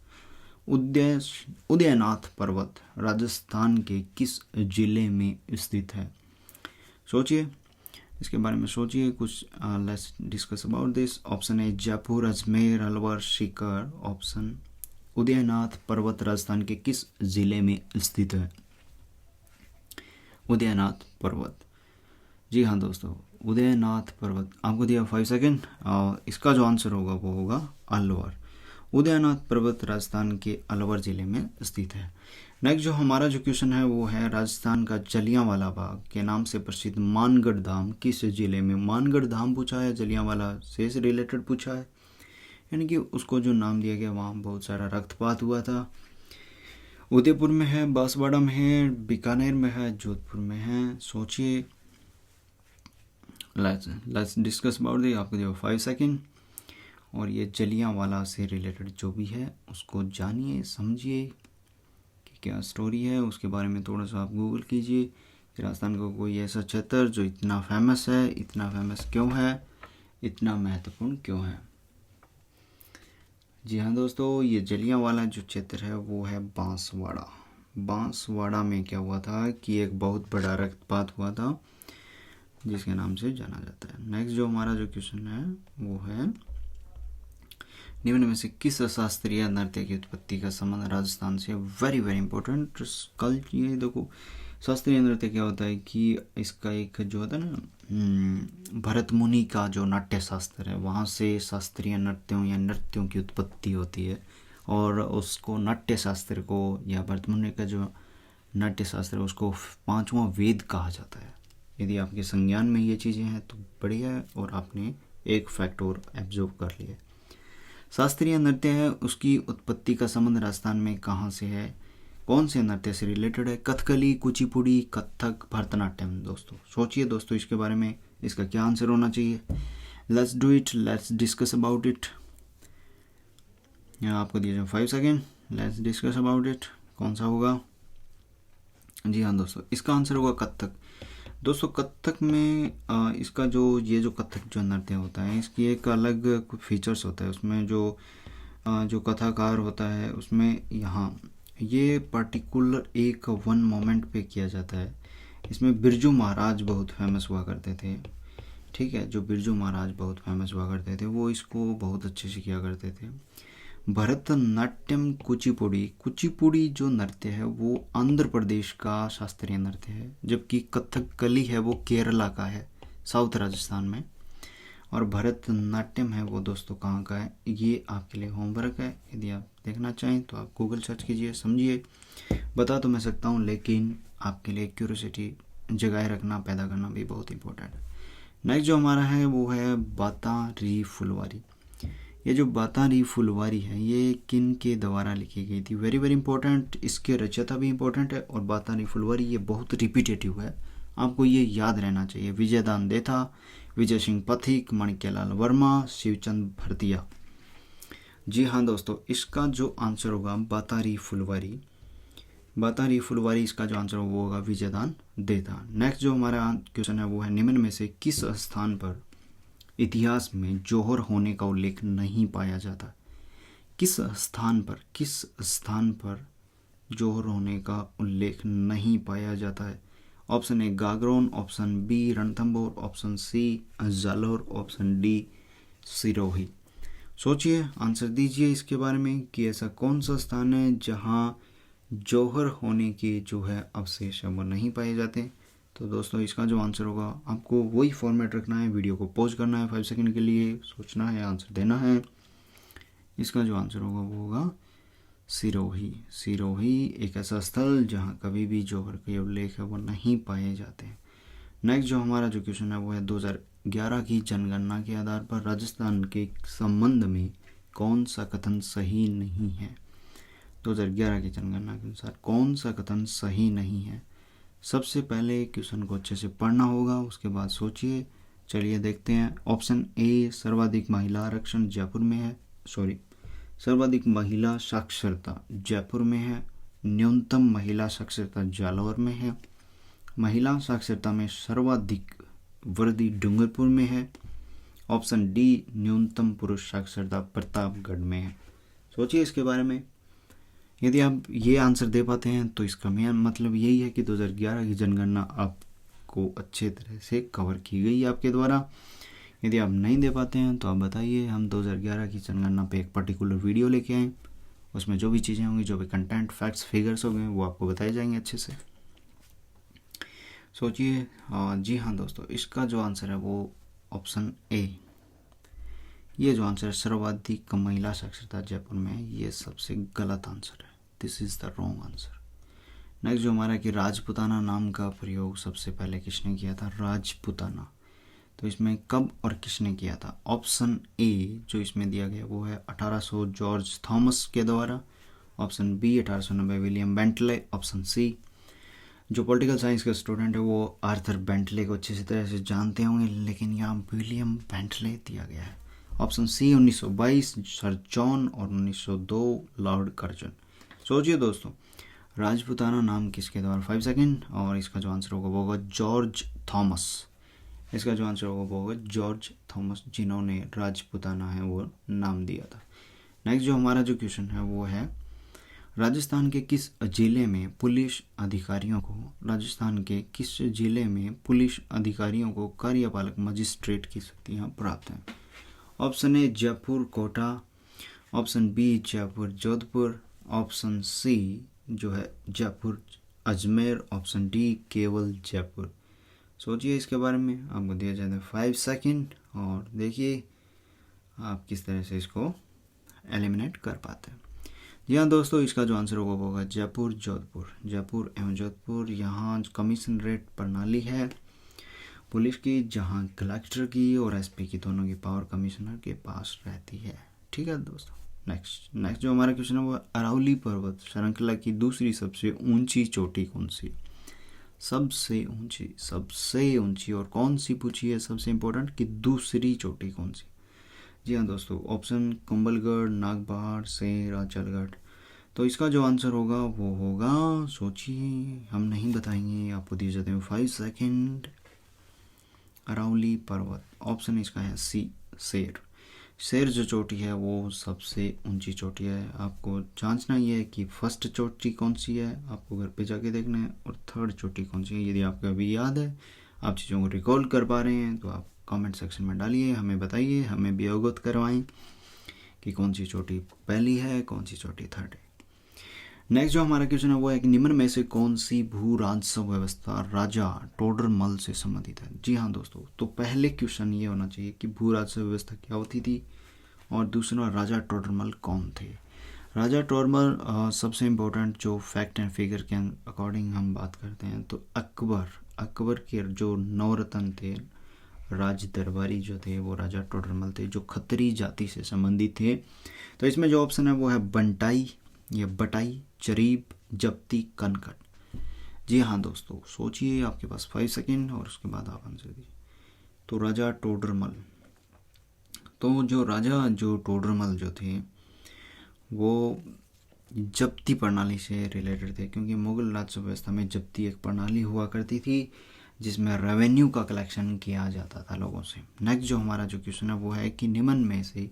उदयनाथ पर्वत राजस्थान के किस जिले में स्थित है? सोचिए इसके बारे में, सोचिए कुछ। Let's discuss about this. Option A Jaipur, Ajmer, Alwar, Sikar. Option Udaynath पर्वत राजस्थान के किस जिले में स्थित है? उदयनाथ पर्वत। जी हाँ दोस्तों, उदयनाथ पर्वत आपको दिया 5 सेकंड। इसका जो आंसर होगा वो होगा अलवर। उदयनाथ पर्वत राजस्थान के अलवर जिले में स्थित है। नेक्स्ट जो हमारा जो क्वेश्चन है वो है राजस्थान का जलियांवाला बाग के नाम से प्रसिद्ध मानगढ़ धाम किस जिले में? मानगढ़ धाम पूछा है, जलियांवाला से रिलेटेड पूछा है, यानी कि उसको जो नाम दिया गया वहाँ बहुत सारा रक्तपात हुआ था। उदयपुर में है, बांसवाड़ा में है, बीकानेर में है, जोधपुर में है। सोचिए, लेट्स डिस्कस अबाउट दी। आपको दिया 5 सेकंड और ये जलियांवाला से रिलेटेड जो भी है उसको जानिए, समझिए कि क्या स्टोरी है, उसके बारे में थोड़ा सा आप गूगल कीजिए। राजस्थान का कोई ऐसा क्षेत्र जो इतना फेमस है, इतना फेमस क्यों है, इतना महत्वपूर्ण क्यों है? जी हाँ दोस्तों, ये जलियांवाला जो क्षेत्र है वो है बांसवाड़ा। बांसवाड़ा में क्या हुआ था कि एक बहुत बड़ा रक्तपात हुआ था जिसके नाम से जाना जाता है। नेक्स्ट जो हमारा जो क्वेश्चन है वो है निम्न में से किस शास्त्रीय नृत्य की उत्पत्ति का संबंध राजस्थान से? Very very important. कल ये देखो, शास्त्रीय नृत्य क्या होता है कि इसका एक जो होता है ना, भरत मुनि का जो नाट्य शास्त्र है वहाँ से शास्त्रीय नृत्यों या नृत्यों की उत्पत्ति होती है। और उसको नाट्य शास्त्र को या भरत मुनि का जो नाट्य शास्त्र है उसको 5वां वेद कहा जाता है। यदि आपके संज्ञान में ये चीज़ें हैं तो बढ़िया है और आपने एक फैक्ट और एब्जॉर्व कर लिया। शास्त्रीय नृत्य है उसकी उत्पत्ति का संबंध राजस्थान में कहाँ से है? कौन से नृत्य से रिलेटेड है? कथकली, कुचिपुड़ी, कथक, भरतनाट्यम। दोस्तों सोचिए दोस्तों इसके बारे में, इसका क्या आंसर होना चाहिए? Let's do it, let's discuss about it. यहाँ आपको दिया जाए 5 second, let's discuss about it. कौन सा होगा? जी हाँ दोस्तों, इसका आंसर होगा कथक। दोस्तों कथक में इसका जो कथक जो नृत्य होता है इसकी एक अलग कुछ फीचर्स होता है। उसमें जो कथाकार होता है उसमें यहाँ ये पर्टिकुलर एक वन मोमेंट पे किया जाता है। इसमें बिरजू महाराज बहुत फेमस हुआ करते थे। ठीक है, जो बिरजू महाराज बहुत फेमस हुआ करते थे वो इसको बहुत अच्छे से किया करते थे। भरतनाट्यम, कुचिपुड़ी जो नृत्य है वो आंध्र प्रदेश का शास्त्रीय नृत्य है, जबकि कथकली है वो केरला का है, साउथ राजस्थान में। और भरतनाट्यम है वो दोस्तों कहाँ का है, ये आपके लिए होमवर्क है। यदि आप देखना चाहें तो आप गूगल सर्च कीजिए, समझिए। बता तो मैं सकता हूँ, लेकिन आपके लिए क्यूरियोसिटी जगाए रखना, पैदा करना भी बहुत इंपॉर्टेंट है। नेक्स्ट जो हमारा है वो है बातारी फुलवारी। ये जो बातारी फुलवारी है ये किन के द्वारा लिखी गई थी, वेरी वेरी इंपॉर्टेंट। इसके रचयिता भी इंपॉर्टेंट है और बातारी फुलवारी ये बहुत रिपीटेटिव है, आपको ये याद रहना चाहिए। विजयदान देथा, विजय सिंह पथिक, माणिक्यलाल वर्मा, शिवचंद भरतिया। जी हाँ दोस्तों, इसका जो आंसर होगा बातारी फुलवारी, बातारी फुलवारी इसका जो आंसर वो होगा विजयदान देथा। नेक्स्ट जो हमारा क्वेश्चन है वो है निम्न में से किस स्थान पर इतिहास में जौहर होने का उल्लेख नहीं पाया जाता। किस स्थान पर जौहर होने का उल्लेख नहीं पाया जाता है। Option A Gagron, option B Ranthambore, option C Jalore, option D Sirohi. सोचिए, आंसर दीजिए इसके बारे में कि ऐसा कौन सा स्थान है जहां जौहर होने के जो है अवशेष वो नहीं पाए जाते। तो दोस्तों इसका जो आंसर होगा, आपको वही फॉर्मेट रखना है, वीडियो को पॉज करना है 5 सेकंड के लिए, सोचना है, आंसर देना है। इसका जो आंसर होगा वो होगा सिरोही। सिरोही एक ऐसा स्थल जहां कभी भी जौहर के उल्लेख है वो नहीं पाए जाते हैं। नेक्स्ट जो हमारा जो क्वेश्चन है वो है 2011 की जनगणना के आधार पर राजस्थान के संबंध में कौन सा कथन सही नहीं है। 2011 की जनगणना के अनुसार कौन सा कथन सही नहीं है। सबसे पहले क्वेश्चन को अच्छे से पढ़ना होगा, उसके बाद सोचिए। चलिए देखते हैं। ऑप्शन ए सर्वाधिक महिला आरक्षण जयपुर में है, सर्वाधिक महिला साक्षरता जयपुर में है, न्यूनतम महिला साक्षरता जालौर में है, महिला साक्षरता में सर्वाधिक वृद्धि डूंगरपुर में है, ऑप्शन डी न्यूनतम पुरुष साक्षरता प्रतापगढ़ में है। सोचिए इसके बारे में। यदि आप ये आंसर दे पाते हैं तो इसका मेन मतलब यही है कि 2011 की जनगणना आपको अच्छे तरह से कवर की गई है आपके द्वारा। यदि आप नहीं दे पाते हैं तो आप बताइए, हम 2011 की जनगणना पे एक पर्टिकुलर वीडियो लेके आए, उसमें जो भी चीज़ें होंगी, जो भी कंटेंट, फैक्ट्स, फिगर्स होंगे वो आपको बताए जाएंगे अच्छे से। सोचिए। जी हाँ दोस्तों, इसका जो आंसर है वो ऑप्शन ए, ये जो आंसर है सर्वाधिक महिला साक्षरता जयपुर में है, ये सबसे गलत आंसर है। This is the wrong answer. Next जो हमारा कि राजपुताना नाम का प्रयोग सबसे पहले किसने किया था, राजपुताना। तो इसमें कब और किसने किया था। ऑप्शन ए जो इसमें दिया गया वो है 1800 जॉर्ज थॉमस के द्वारा, option B 1890 William Bentley, option C जो पॉलिटिकल साइंस के स्टूडेंट है वो आर्थर बेंटले को अच्छी तरह से जानते होंगे, लेकिन यहाँ विलियम बेंटले दिया गया है। ऑप्शन सी 1922 सर जॉन और 1902 लॉर्ड कर्जन। सोचिए दोस्तों, राजपुताना नाम किसके द्वारा, 5 सेकंड, और इसका जो आंसर होगा वो होगा जॉर्ज थॉमस। इसका जो आंसर होगा वो होगा जॉर्ज थॉमस, जिन्होंने राजपुताना है वो नाम दिया था। नेक्स्ट जो हमारा जो क्वेश्चन है वो है राजस्थान के किस जिले में पुलिस अधिकारियों को कार्यपालक मजिस्ट्रेट की शक्तियाँ प्राप्त हैं। Option A Jaipur Kota, option B Jaipur Jodhpur, option C जो है जयपुर अजमेर, ऑप्शन डी केवल जयपुर। सोचिए इसके बारे में, आपको दिया जाता है 5 सेकंड और देखिए आप किस तरह से इसको एलिमिनेट कर पाते हैं। जी हाँ दोस्तों, इसका जो आंसर होगा वो होगा जयपुर जोधपुर। जयपुर एवं जोधपुर यहाँ कमिश्नरेट प्रणाली है पुलिस की, जहाँ कलेक्टर की और एसपी की दोनों की पावर कमिश्नर के पास रहती है। ठीक है दोस्तों। नेक्स्ट जो हमारा क्वेश्चन है वो अरावली पर्वत श्रृंखला की दूसरी सबसे ऊंची चोटी कौन सी। सबसे ऊंची और कौन सी पूछी है, सबसे इंपॉर्टेंट कि दूसरी चोटी कौन सी। जी हाँ दोस्तों, ऑप्शन कुंभलगढ़, नागपहाड़, सेर, अचलगढ़। तो इसका जो आंसर होगा वो होगा, सोचिए, हम नहीं बताएंगे, आपको दिए जाते हैं 5 सेकंड। अरावली पर्वत, ऑप्शन इसका है सी शेर जो चोटी है वो सबसे ऊंची चोटी है। आपको जांचना ये है कि फर्स्ट चोटी कौन सी है, आपको घर पे जाके देखना है, और थर्ड चोटी कौन सी है। यदि आपको अभी याद है, आप चीज़ों को रिकॉल कर पा रहे हैं, तो आप कमेंट सेक्शन में डालिए, हमें बताइए, हमें भी अवगत करवाएं कि कौन सी चोटी पहली है, कौन सी चोटी थर्ड है। नेक्स्ट जो हमारा क्वेश्चन है वो है कि निम्न में से कौन सी भू राजस्व व्यवस्था राजा टोडरमल से संबंधित है। जी हाँ दोस्तों, तो पहले क्वेश्चन ये होना चाहिए कि भू राजस्व व्यवस्था क्या होती थी, और दूसरा राजा टोडरमल कौन थे। राजा टोडरमल सबसे इम्पोर्टेंट जो फैक्ट एंड फिगर के अकॉर्डिंग हम बात करते हैं तो अकबर के जो नवरत्न थे, राज दरबारी जो थे, वो राजा टोडरमल थे, जो खत्री जाति से संबंधित थे। तो इसमें जो ऑप्शन है वो है बंटाई या बटाई, चरीब, जप्ती, कनकट। जी हाँ दोस्तों, सोचिए, आपके पास 5 सेकेंड और उसके बाद आप आंसर दीजिए। तो राजा टोडरमल, तो जो टोडरमल जो थे वो जप्ती प्रणाली से रिलेटेड थे, क्योंकि मुगल राजस्व व्यवस्था में जप्ती एक प्रणाली हुआ करती थी जिसमें रेवेन्यू का कलेक्शन किया जाता था लोगों से। नेक्स्ट जो हमारा जो क्वेश्चन है वो है कि निम्न में से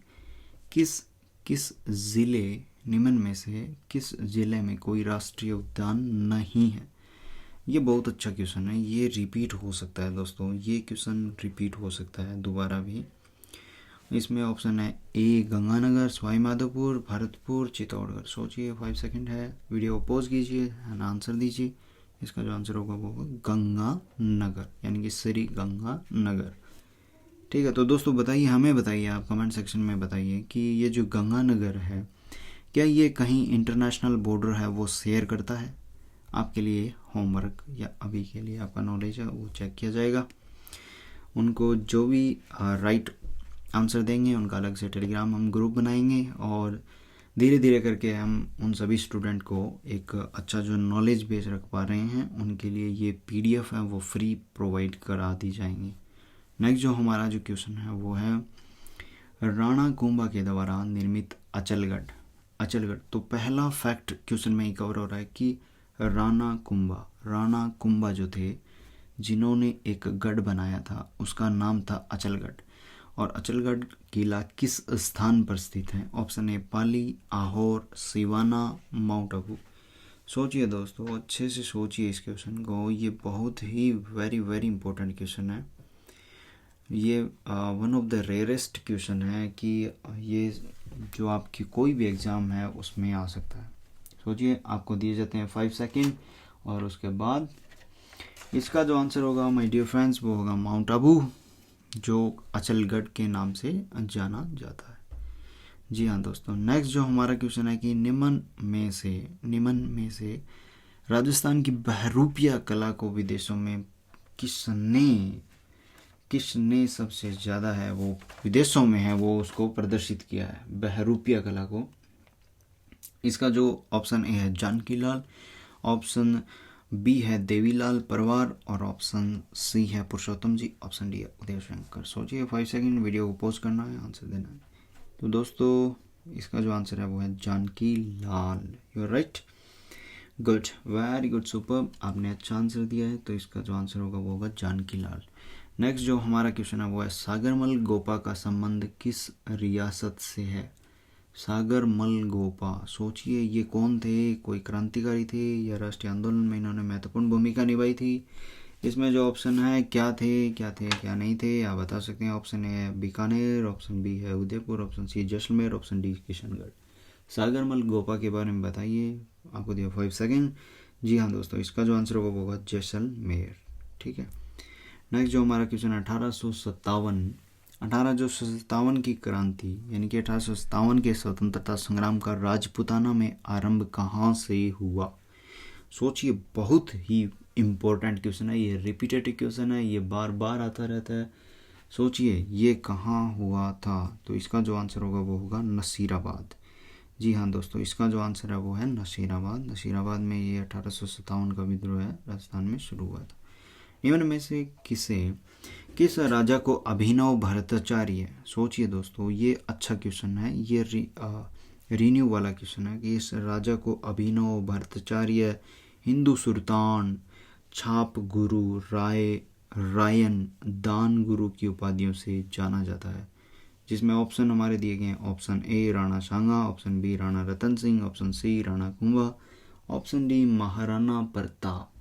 किस जिले में कोई राष्ट्रीय उद्यान नहीं है। ये बहुत अच्छा क्वेश्चन है, ये रिपीट हो सकता है दोस्तों, ये क्वेश्चन रिपीट हो सकता है दोबारा भी। इसमें ऑप्शन है ए गंगानगर, सवाई माधोपुर, भरतपुर, चित्तौड़गढ़। सोचिए, 5 सेकंड है, वीडियो को पॉज कीजिए एंड आंसर दीजिए। इसका जो आंसर होगा वो होगा गंगानगर, यानी कि श्री गंगानगर। ठीक है, तो दोस्तों बताइए, हमें बताइए, आप कमेंट सेक्शन में बताइए कि ये जो गंगानगर है, क्या ये कहीं इंटरनेशनल बॉर्डर है वो शेयर करता है। आपके लिए होमवर्क या अभी के लिए आपका नॉलेज है वो चेक किया जाएगा। उनको जो भी राइट आंसर देंगे उनका अलग से टेलीग्राम हम ग्रुप बनाएंगे, और धीरे धीरे करके हम उन सभी स्टूडेंट को एक अच्छा जो नॉलेज बेस रख पा रहे हैं उनके लिए ये PDF है वो फ्री प्रोवाइड करा दी जाएंगी। नेक्स्ट जो हमारा जो क्वेश्चन है वो है राणा कुंभा के द्वारा निर्मित अचलगढ़। तो पहला फैक्ट क्वेश्चन में ही कवर हो रहा है कि राणा कुंभा जो थे, जिन्होंने एक गढ़ बनाया था, उसका नाम था अचलगढ़। और अचलगढ़ किला किस स्थान पर स्थित है। ऑप्शन ए पाली, आहोर, सिवाना, माउंट आबू। सोचिए दोस्तों, अच्छे से सोचिए इस क्वेश्चन को, ये बहुत ही वेरी वेरी इंपॉर्टेंट क्वेश्चन है। ये one of the rarest question है कि ये जो आपकी कोई भी एग्ज़ाम है उसमें आ सकता है। सोचिए, आपको दिए जाते हैं 5 सेकेंड, और उसके बाद इसका जो आंसर होगा माय डियर फ्रेंड्स वो होगा माउंट आबू, जो अचलगढ़ के नाम से जाना जाता है। जी हाँ दोस्तों, नेक्स्ट जो हमारा क्वेश्चन है कि निम्न में से राजस्थान की बहरूपिया कला को विदेशों में किसने सबसे ज़्यादा है वो विदेशों में है वो उसको प्रदर्शित किया है, बहरूपिया कला को। इसका जो ऑप्शन ए है जानकीलाल, ऑप्शन बी है देवीलाल परवार, और ऑप्शन सी है पुरुषोत्तम जी, ऑप्शन डी है उदय शंकर। सोचिए, 5 सेकंड, वीडियो को पॉज करना है, आंसर देना है। तो दोस्तों इसका जो आंसर है वो है Jankilal. You are right, good, very good, super, आपने अच्छा आंसर दिया है। तो इसका जो आंसर होगा वो होगा जानकीलाल। नेक्स्ट जो हमारा क्वेश्चन है वो है सागरमल गोपा का संबंध किस रियासत से है। सागरमल गोपा, सोचिए ये कौन थे, कोई क्रांतिकारी थे या राष्ट्रीय आंदोलन में इन्होंने महत्वपूर्ण भूमिका निभाई थी। इसमें जो ऑप्शन है क्या नहीं थे, आप बता सकते हैं। ऑप्शन ए है बीकानेर, ऑप्शन बी है Udaipur, option C Jaisalmer, option D Kishangarh. Sagarmal Gopa के बारे में बताइए, आपको दिया 5 सेकेंड। जी हाँ दोस्तों, इसका जो आंसर होगा वो होगा जैसलमेर। ठीक है, नेक्स्ट जो हमारा क्वेश्चन है 1857 की क्रांति, यानी कि 1857 के स्वतंत्रता संग्राम का राजपुताना में आरंभ कहाँ से हुआ। सोचिए, बहुत ही इम्पोर्टेंट क्वेश्चन है, ये रिपीटेटिव क्वेश्चन है, ये बार बार आता रहता है। सोचिए ये कहाँ हुआ था। तो इसका जो आंसर होगा वो होगा नसीराबाद। जी हाँ दोस्तों, इसका जो आंसर है वो है नसीराबाद में ये 1857 का विद्रोह है राजस्थान में शुरू हुआ था। निम्न में से किस राजा को अभिनव भट्टाचार्य, सोचिए दोस्तों ये अच्छा क्वेश्चन है, ये रिन्यू वाला क्वेश्चन है कि इस राजा को अभिनव भट्टाचार्य, हिंदू सुल्तान, छाप गुरु, रायन, दान गुरु की उपाधियों से जाना जाता है। जिसमें ऑप्शन हमारे दिए गए हैं, option A Rana Sanga, option B Rana Ratan Singh, option C Rana Kumbha, option D Maharana Pratap.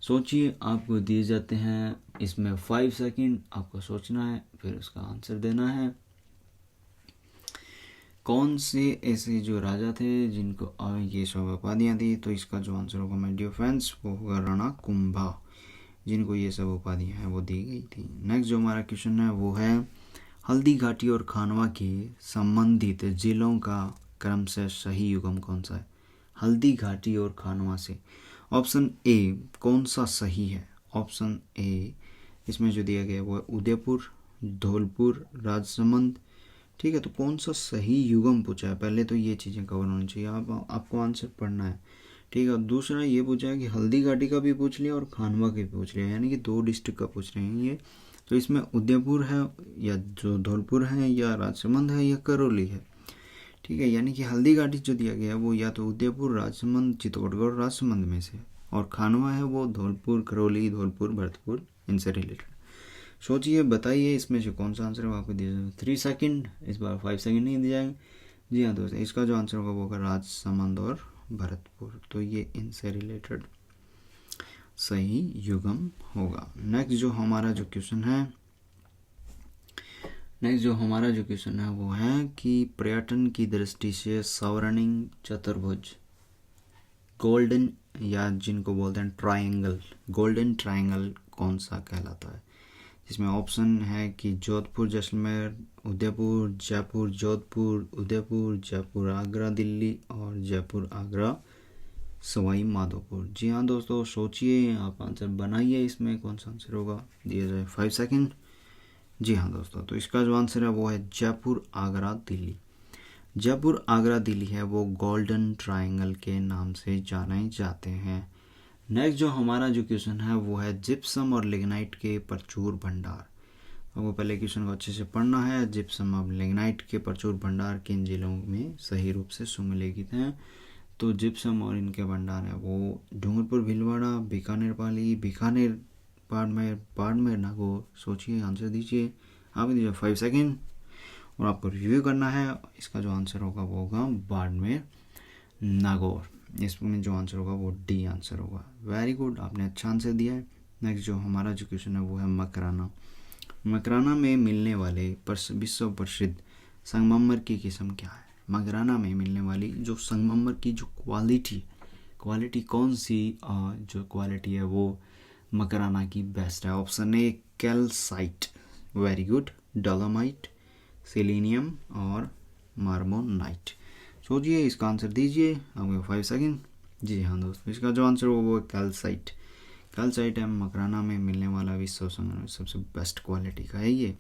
सोचिए, आपको दिए जाते हैं इसमें 5 सेकंड, आपको सोचना है फिर उसका आंसर देना है। कौन से ऐसे जो राजा थे जिनको ये सब उपाधियाँ दी? तो इसका जो आंसर होगा माय डियर फ्रेंड्स वो होगा राणा कुंभा, जिनको ये सब उपाधियाँ हैं वो दी गई थी। नेक्स्ट जो हमारा क्वेश्चन है वो है हल्दी घाटी और खानवा के संबंधित जिलों का क्रमशः सही युग्म कौन सा है? हल्दी घाटी और खानवा से ऑप्शन ए कौन सा सही है? ऑप्शन ए इसमें जो दिया गया है वो है उदयपुर, धौलपुर, राजसमंद। ठीक है, तो कौन सा सही युग्म पूछा है? पहले तो ये चीज़ें कवर होनी चाहिए, आपको आंसर पढ़ना है। ठीक है, दूसरा ये पूछा है कि हल्दी घाटी का भी पूछ लिया और खानवा का भी पूछ लिया, यानी कि 2 डिस्ट्रिक्ट का पूछ रहे हैं ये। तो इसमें उदयपुर है या जो धौलपुर है या राजसमंद है या करौली है। ठीक है, यानी कि हल्दी घाटी जो दिया गया है वो या तो उदयपुर, राजसमंद, चित्तौड़गढ़, राजसमंद में से, और खानवा है वो धौलपुर, करौली, धौलपुर, भरतपुर, इनसे रिलेटेड। सोचिए, बताइए इसमें से कौन सा आंसर आपको दिया जाएगा। 3 सेकंड, इस बार 5 सेकंड नहीं दिए जाएंगे। जी हाँ दोस्तों, इसका जो आंसर होगा वो होगा राजसमंद और भरतपुर, तो ये इनसे रिलेटेड सही युग्म होगा। नेक्स्ट जो हमारा जो क्वेश्चन है वो है कि पर्यटन की दृष्टि से स्वर्णिम चतुर्भुज गोल्डन, या जिनको बोलते हैं ट्रायंगल, गोल्डन ट्रायंगल कौन सा कहलाता है? जिसमें ऑप्शन है कि जोधपुर जैसलमेर, उदयपुर जयपुर, जोधपुर उदयपुर, जयपुर आगरा दिल्ली, और जयपुर आगरा सवाई माधोपुर। जी हाँ दोस्तों, सोचिए, आप आंसर बनाइए, इसमें कौन सा आंसर होगा, दिया जाए 5 सेकंड। जी हाँ दोस्तों, तो इसका जो आंसर है वो है जयपुर आगरा दिल्ली। जयपुर आगरा दिल्ली है वो गोल्डन ट्रायंगल के नाम से जाने जाते हैं। नेक्स्ट जो हमारा जो क्वेश्चन है वो है जिप्सम और लिग्नाइट के प्रचुर भंडार। आपको पहले क्वेश्चन को अच्छे से पढ़ना है। जिप्सम और लिग्नाइट के प्रचुर भंडार किन जिलों में सही रूप से सुमेलित हैं? तो जिप्सम और इनके भंडार है वो डूंगरपुर, भीलवाड़ा, बीकानेर, पाली, बीकानेर, बाड़मेर, नागौर। सोचिए, आंसर दीजिए, आप दीजिए 5 सेकेंड, और आपको रिव्यू करना है। इसका जो आंसर होगा वो होगा बाड़मेर, नागौर। इसमें जो आंसर होगा वो डी आंसर होगा। वेरी गुड, आपने अच्छा आंसर दिया है। नेक्स्ट जो हमारा जो क्वेश्चन है वो है मकराना। मकराना में मिलने वाले विश्व प्रसिद्ध संगमरमर की किस्म क्या है? मकराना में मिलने वाली जो संगमरमर की जो क्वालिटी कौन सी जो क्वालिटी है वो मकराना की बेस्ट है? ऑप्शन ए calcite, very good, dolomite, selenium और मार्मोनाइट। सोचिए, इसका आंसर दीजिए, आपके 5 सेकेंड। जी हाँ दोस्तों, इसका जो आंसर होगा वो कैल्साइट है, मकराना में मिलने वाला विश्व संगमरमर सबसे बेस्ट क्वालिटी का है ये।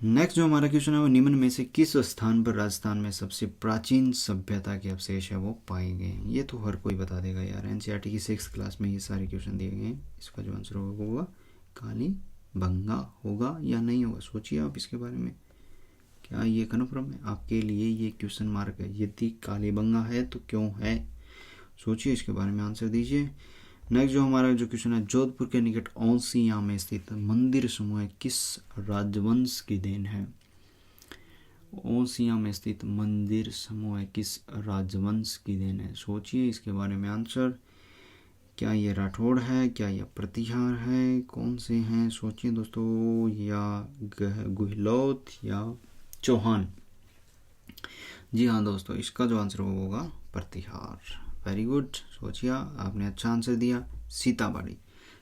नेक्स्ट जो हमारा क्वेश्चन है वो निम्न में से किस स्थान पर राजस्थान में सबसे प्राचीन सभ्यता के अवशेष है वो पाए गए हैं? ये तो हर कोई बता देगा यार, एनसीईआरटी की 6th क्लास में ये सारे क्वेश्चन दिए गए हैं। इसका जो आंसर होगा वो होगा कालीबंगा। होगा या नहीं होगा, सोचिए आप इसके बारे में। क्या ये कन्फर्म है आपके लिए? ये क्वेश्चन मार्क है, यदि कालीबंगा है तो क्यों है? सोचिए, इसके बारे में आंसर दीजिए। नेक्स्ट जो हमारा जो क्वेश्चन है, जोधपुर के निकट औसिया में स्थित मंदिर समूह किस राजवंश की देन है? औसिया में स्थित मंदिर समूह किस राजवंश की देन है? सोचिए, इसके बारे में आंसर। क्या ये राठौड़ है, क्या ये प्रतिहार है, कौन से हैं? सोचिए दोस्तों, या गहलोत या चौहान। जी हाँ दोस्तों, इसका जो आंसर होगा प्रतिहार। वेरी गुड, सोचिए, आपने अच्छा आंसर दिया।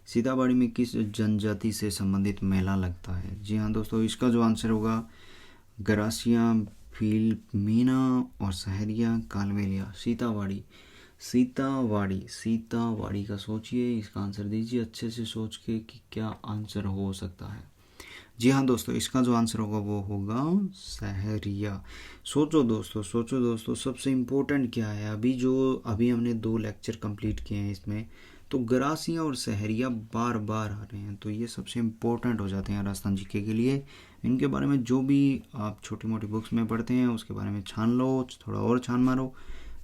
सीताबाड़ी में किस जनजाति से संबंधित मेला लगता है? जी हाँ दोस्तों, इसका जो आंसर होगा गरासिया, फिल्मीना और सहरिया, कालवेलिया। सीतावाड़ी का सोचिए, इसका आंसर दीजिए अच्छे से सोच के कि क्या आंसर हो सकता है। जी हाँ दोस्तों, इसका जो आंसर होगा वो होगा सहरिया। सोचो दोस्तों, सबसे इम्पोर्टेंट क्या है? अभी हमने 2 लेक्चर कंप्लीट किए हैं इसमें, तो गरासिया और सहरिया बार बार आ रहे हैं, तो ये सबसे इम्पोर्टेंट हो जाते हैं राजस्थान जीके के लिए। इनके बारे में जो भी आप छोटी मोटी बुक्स में पढ़ते हैं उसके बारे में छान लो, थोड़ा और छान मारो,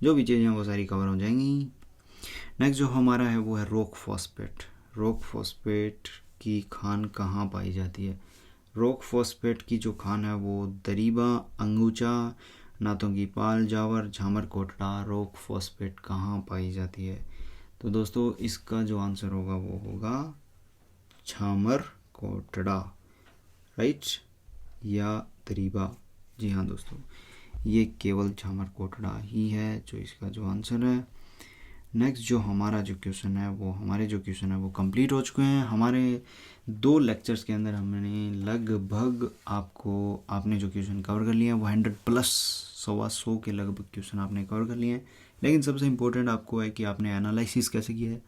जो भी चीज़ें वो सारी कवर हो जाएंगी। नेक्स्ट जो हमारा है वो है रॉक फॉस्फेट की खान कहाँ पाई जाती है? रॉक फॉस्फेट की जो खान है वो दरीबा, अंगूचा, नाथों पाल, जावर, झामर कोटड़ा। रॉक फॉस्फेट कहाँ पाई जाती है? तो दोस्तों, इसका जो आंसर होगा वो होगा झामर कोटड़ा, राइट, या दरीबा। जी हाँ दोस्तों, ये केवल झामर कोटड़ा ही है जो इसका जो आंसर है। नेक्स्ट जो हमारा जो क्वेश्चन है वो कंप्लीट हो चुके हैं। हमारे 2 लेक्चर्स के अंदर हमने लगभग आपने जो क्वेश्चन कवर कर लिए हैं वो 100+ 100 के लगभग क्वेश्चन आपने कवर कर लिए हैं। लेकिन सबसे इम्पोर्टेंट आपको है कि आपने एनालिसिस कैसे किया है।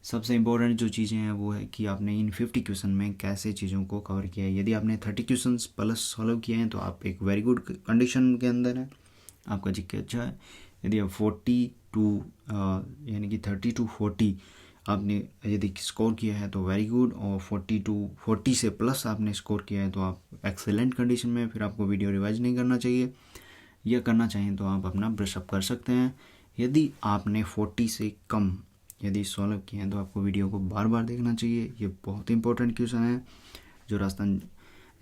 सबसे इम्पोर्टेंट जो चीज़ें हैं वो है कि आपने इन 50 क्वेश्चन में कैसे चीज़ों को कवर किया है। यदि आपने 30 क्वेश्चन प्लस सॉल्व किए हैं तो आप एक वेरी गुड कंडीशन के अंदर हैं, आपका जीके अच्छा है। यदि आप 30 to 40 आपने यदि स्कोर किया है तो वेरी गुड, और 40 से प्लस आपने स्कोर किया है तो आप एक्सेलेंट कंडीशन में। फिर आपको वीडियो रिवाइज नहीं करना चाहिए, या करना चाहिए तो आप अपना ब्रश अप कर सकते हैं। यदि आपने 40 से कम यदि सॉल्व किए हैं तो आपको वीडियो को बार बार देखना चाहिए। ये बहुत इंपॉर्टेंट क्वेश्चन है जो राजस्थान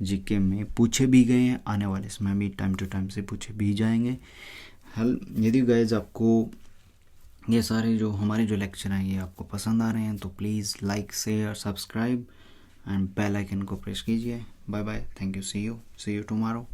जीके में पूछे भी गए हैं, आने वाले समय भी टाइम टू टाइम से पूछे भी जाएंगे। यदि गाइज आपको ये सारे जो हमारे जो लेक्चर हैं ये आपको पसंद आ रहे हैं तो please like, share, subscribe and bell icon को प्रेस कीजिए। Bye bye, thank you, see you tomorrow.